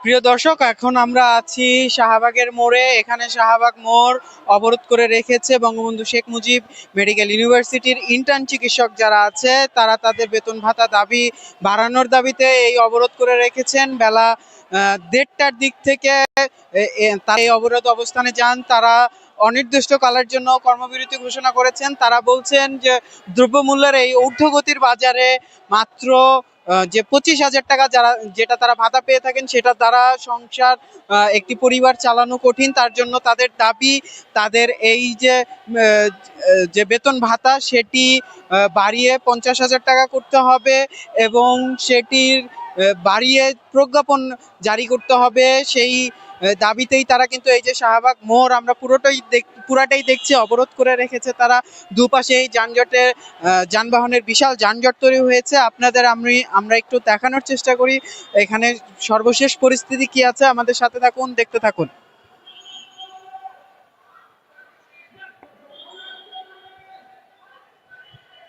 প্রিয় দর্শক, এখন আমরা আছি শাহবাগের মোড়ে। এখানে শাহবাগ মোড় অবরোধ করে রেখেছে বঙ্গবন্ধু শেখ মুজিব মেডিকেল ইউনিভার্সিটির ইন্টার্ন চিকিৎসক যারা আছে, তারা তাদের বেতন ভাতা দাবি বাড়ানোর দাবিতে এই অবরোধ করে রেখেছেন। বেলা 1:30টার দিক থেকে তারা এই অবরোধ অবস্থানে যান। তারা অনির্দিষ্টকালের জন্য কর্মবিরতি ঘোষণা করেছেন। তারা বলছেন যে দ্রব্যমূল্যের এই ঊর্ধ্বগতির বাজারে মাত্র যে 25,000 টাকা যেটা তারা ভাতা পেয়ে থাকেন, সেটা দ্বারা সংসার একটি পরিবার চালানো কঠিন। তার জন্য তাদের দাবি, তাদের এই যে বেতন ভাতা সেটি বাড়িয়ে 50,000 টাকা করতে হবে এবং সেটির বাড়িয়ে প্রজ্ঞাপন জারি করতে হবে। সেই দাবিতেই তারা কিন্তু এই যে শাহবাগ মোড় আমরা পুরাটাই দেখছি অবরোধ করে রেখেছে তারা। দুপাশে এই যানবাহনের বিশাল যানজট তৈরি হয়েছে। আপনাদের আমরা একটু দেখানোর চেষ্টা করি এখানে সর্বশেষ পরিস্থিতি কি আছে। আমাদের সাথে থাকুন, দেখতে থাকুন।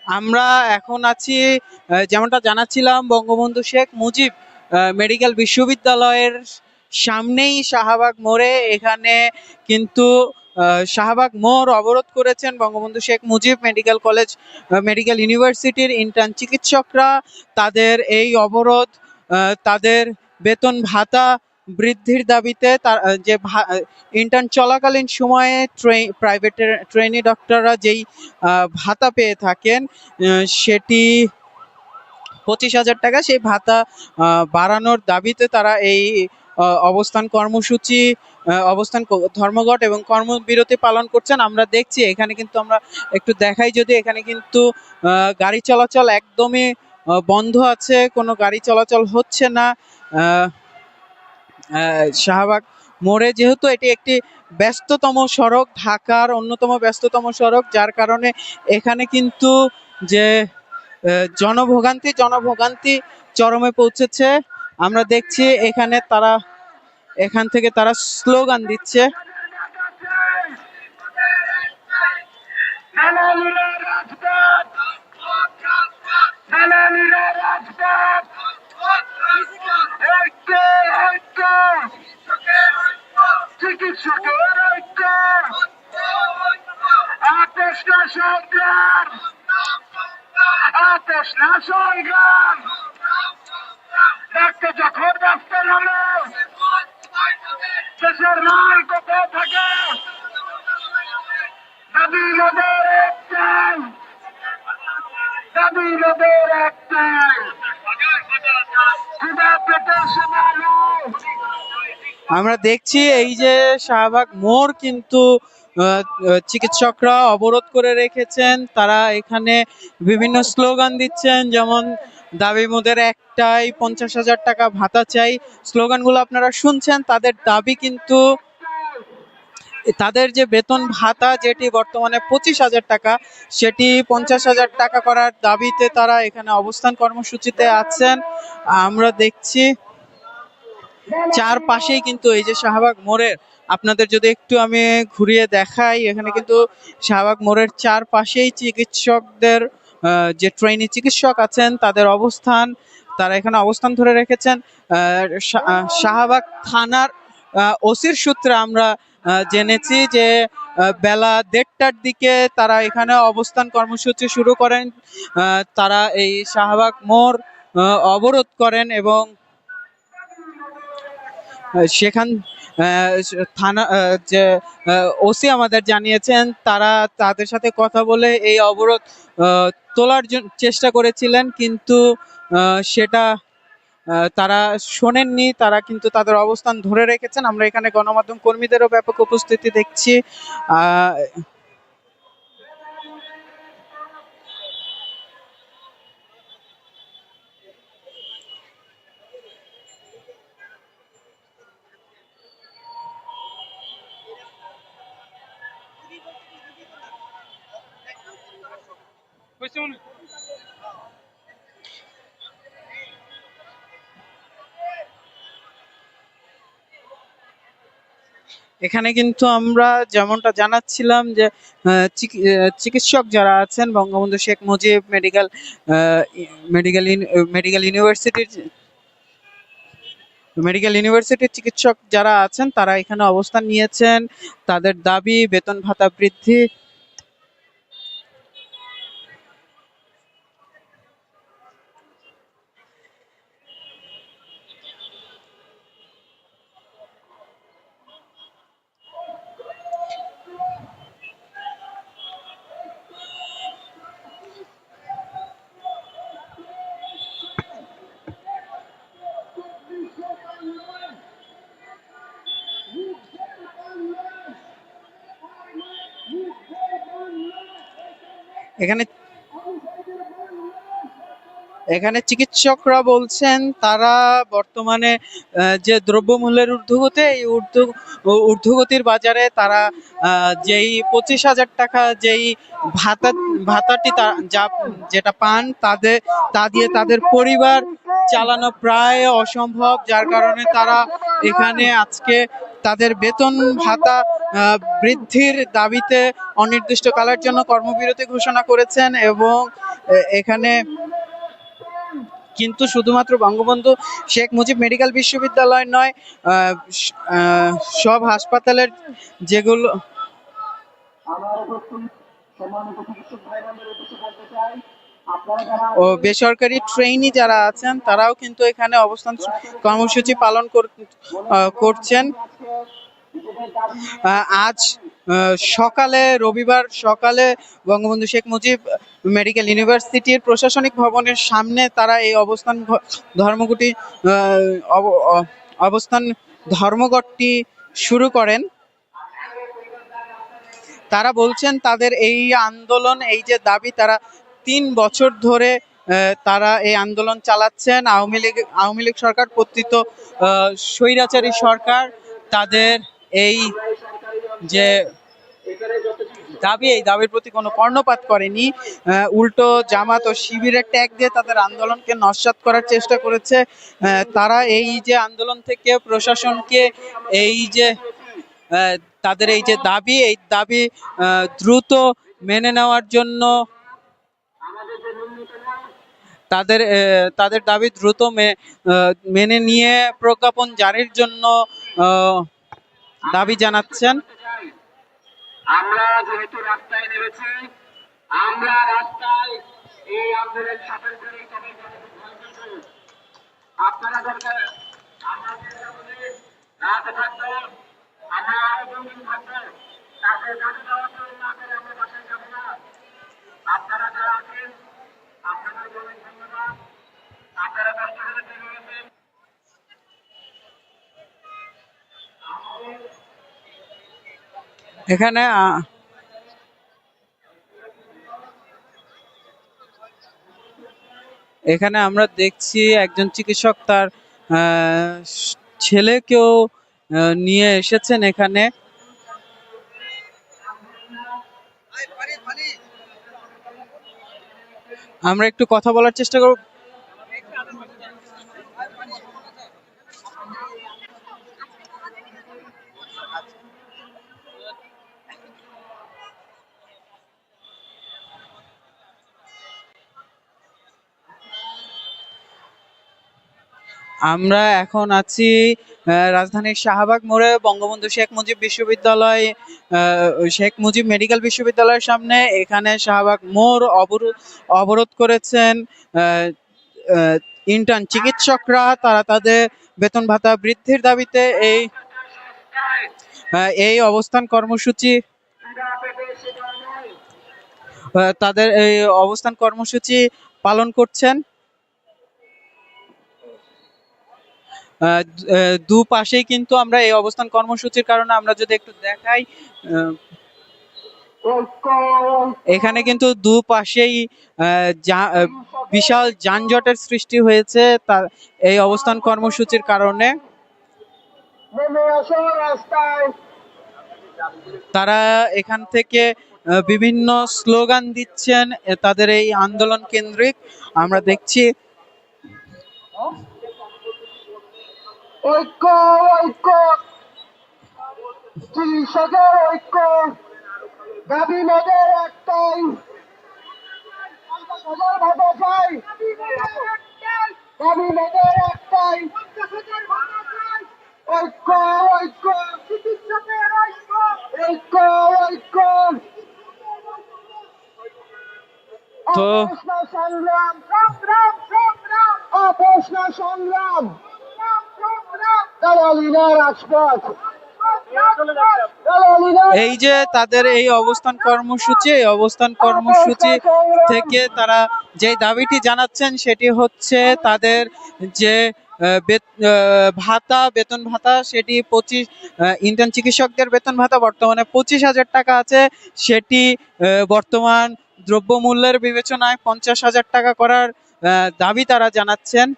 আমরা এখন আছি, যেমনটা জানাচ্ছিলাম, বঙ্গবন্ধু শেখ মুজিব মেডিকেল বিশ্ববিদ্যালয়ের সামনেই শাহবাগ মোড়ে। এখানে কিন্তু শাহবাগ মোড় অবরোধ করেছেন বঙ্গবন্ধু শেখ মুজিব মেডিকেল ইউনিভার্সিটির ইন্টার্ন চিকিৎসকরা। তাদের এই অবরোধ তাদের বেতন ভাতা বৃদ্ধির দাবিতে। যে ইন্টার্ন চলাকালীন সময়ে প্রাইভেটের ট্রেনি ডক্টররা যেই ভাতা পেয়ে থাকেন সেটি 25,000 টাকা, সেই ভাতা বাড়ানোর দাবিতে তারা এই অবস্থান ধর্মঘট এবং কর্মবিরতি পালন করছেন। আমরা দেখছি এখানে কিন্তু আমরা একটু দেখাই, যদি এখানে কিন্তু গাড়ি চলাচল একদমই বন্ধ আছে, কোনো গাড়ি চলাচল হচ্ছে না। শাহবাগ মোড়ে যেহেতু এটি একটি ব্যস্ততম সড়ক, ঢাকার অন্যতম ব্যস্ততম সড়ক, যার কারণে এখানে কিন্তু যে জনভোগান্তি চরমে পৌঁছেছে। আমরা দেখছি এখান থেকে তারা স্লোগান দিচ্ছে। যখন ব্যস্ত নামে দেশের মান কোথায় থাকে, দাবি মোদের একটাই, দাবি মোদের একটাই, ক্ষুধা পেটের সমানো। আমরা দেখছি এই যে শাহবাগ মোড় কিন্তু চিকিৎসকরা অবরোধ করে রেখেছেন। তারা এখানে বিভিন্ন স্লোগান দিচ্ছেন, যেমন দাবি মোদের একটাই, 50,000 টাকা ভাতা চাই। স্লোগানগুলো আপনারা শুনছেন। তাদের দাবি কিন্তু তাদের যে বেতন ভাতা যেটি বর্তমানে 25,000 টাকা, সেটি 50,000 টাকা করার দাবিতে তারা এখানে অবস্থান কর্মসূচিতে আছেন। আমরা দেখছি চারপাশেই কিন্তু এই যে শাহবাগ মোড়ের, আপনাদের যদি একটু আমি ঘুরিয়ে দেখাই, এখানে কিন্তু শাহবাগ মোড়ের চারপাশেই চিকিৎসকদের যে ট্রেনি চিকিৎসক আছেন তাদের অবস্থান, তারা এখানে অবস্থান ধরে রেখেছেন। শাহবাগ থানার ওসির সূত্রে আমরা জেনেছি যে বেলা 1:30টার দিকে তারা এখানে অবস্থান কর্মসূচি শুরু করেন। তারা এই শাহবাগ মোড় অবরোধ করেন এবং সেখান থানা যে ওসি আমাদের জানিয়েছেন, তারা তাদের সাথে কথা বলে এই অবরোধ তোলার চেষ্টা করেছিলেন, কিন্তু সেটা তারা শোনেননি। তারা কিন্তু তাদের অবস্থান ধরে রেখেছেন। আমরা এখানে গণমাধ্যম কর্মীদেরও ব্যাপক উপস্থিতি দেখছি। এখানে কিন্তু আমরা যেমনটা জানাচ্ছিলাম যে চিকিৎসক যারা আছেন বঙ্গবন্ধু শেখ মুজিব মেডিকেল ইউনিভার্সিটির মেডিকেল ইউনিভার্সিটির চিকিৎসক যারা আছেন তারা এখানে অবস্থান নিয়েছেন। তাদের দাবি বেতন ভাতা বৃদ্ধি। এখানে এখানে চিকিৎসকরা বলছেন তারা বর্তমানে যে দ্রব্যমূল্যের ঊর্ধ্বগতি, এই ঊর্ধ্বগতির বাজারে তারা যেই 25,000 টাকা যেই ভাতা ভাতাটি যেটা পান তা দিয়ে তাদের পরিবার চালানো প্রায় অসম্ভব, যার কারণে তারা এখানে আজকে তাদের বেতন ভাতা বৃদ্ধির দাবিতে অনির্দিষ্টকালের জন্য কর্মবিরতি ঘোষণা করেছেন। এবং এখানে কিন্তু শুধুমাত্র বঙ্গবন্ধু শেখ মুজিব মেডিকেল বিশ্ববিদ্যালয় নয়, সব হাসপাতালের যেগুলো ও বেসরকারি ট্রেইনি যারা আছেন তারাও কিন্তু এখানে অবস্থান কর্মসূচি পালন করছেন। আজ সকালে, রবিবার সকালে বঙ্গবন্ধু শেখ মুজিব মেডিকেল ইউনিভার্সিটির প্রশাসনিক ভবনের সামনে তারা এই অবস্থান ধর্মঘটটি শুরু করেন। তারা বলছেন তাদের এই আন্দোলন, এই যে দাবি, তারা 3 বছর ধরে তারা এই আন্দোলন চালাচ্ছেন। আওয়ামী লীগ সরকার কর্তৃক স্বৈরাচারী সরকার তাদের এই যে দাবি, এই দাবির প্রতি কোনো কর্ণপাত করেনি। উল্টো জামাত ও শিবিরের ট্যাগ দিয়ে তাদের আন্দোলনকে নস্যাৎ করার চেষ্টা করেছে। তারা এই যে আন্দোলন থেকে প্রশাসনকে এই যে তাদের এই যে দাবি, এই দাবি দ্রুত মেনে নেওয়ার জন্য, তাদের দাবি দ্রুত মেনে নিয়ে প্রজ্ঞাপন জারির জন্য দাবি জানাচ্ছেন। আমরা যেহেতু রাস্তায় নেমেছি, আমরা রাস্তায় এই আন্দোলন সফল করেই তবে আপনারা দরকার আমরা রাতে থাকবো, আমরা আরো 2 দিন থাকবো, তাদের কাজে যাওয়া না করে আমরা বাসায় যাবো না। আপনারা যারা আছেন আপনাদের অনেক ধন্যবাদ, আপনারা কষ্ট করে তৈরি হয়েছেন। এখানে এখানে আমরা দেখছি একজন চিকিৎসক তার ছেলেকেও নিয়ে এসেছেন এখানে। আমরা একটু কথা বলার চেষ্টা করব। আমরা এখন আছি রাজধানীর শাহবাগ মোড়ে বঙ্গবন্ধু শেখ মুজিব বিশ্ববিদ্যালয়, শেখ মুজিব মেডিকেল বিশ্ববিদ্যালয়ের সামনে। এখানে শাহবাগ মোড় অবরোধ করেছেন ইন্টার্ন চিকিৎসকরা। তারা তাদের বেতন ভাতা বৃদ্ধির দাবিতে এই অবস্থান কর্মসূচি, তাদের এই অবস্থান কর্মসূচি পালন করছেন। দুপাশেই কিন্তু আমরা এই অবস্থান কর্মসূচির কারণে আমরা যদি একটু দেখাই, এখানে কিন্তু দুপাশেই বিশাল যানজটের সৃষ্টি হয়েছে এই অবস্থান কর্মসূচির কারণে। তারা এখান থেকে বিভিন্ন স্লোগান দিচ্ছেন তাদের এই আন্দোলন কেন্দ্রিক। আমরা দেখছি ঐক্য ঐক্য, চিকিৎসকের ঐক্য, দাবি মেয়েদের একটাই, 50,000 ভাতা চাই, দাবি মেয়েদের একটাই, ঐক্য ঐক্য চিকিৎসকের ঐক্য ঐক্য ঐক্য তো অপেশনা সংগ্রাম সংগ্রাম সংগ্রাম অপেশনা সংগ্রাম দালালিনা রাজপথ দালালিনা এই যে তাদের এই অবস্থান কর্মসূচি, এই অবস্থান কর্মসূচি থেকে তারা যে দাবিটি জানাচ্ছেন সেটি হচ্ছে তাদের যে ভাতা, বেতন ভাতা, সেটি 25 ইন্টার্ন চিকিৎসকদের বেতন ভাতা বর্তমানে 25,000 টাকা আছে, সেটি বর্তমান দ্রব্যমূল্যের বিবেচনায় 50,000 টাকা করার দাবি তারা জানাচ্ছেন।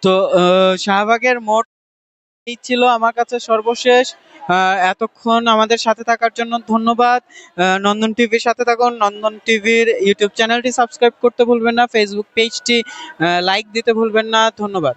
তো শাহবাগের মোড় এই ছিল আমার কাছে সর্বশেষ। এতক্ষণ আমাদের সাথে থাকার জন্য ধন্যবাদ। নন্দন টিভির সাথে থাকুন। নন্দন টিভির ইউটিউব চ্যানেলটি সাবস্ক্রাইব করতে ভুলবেন না, ফেসবুক পেজটি লাইক দিতে ভুলবেন না। ধন্যবাদ।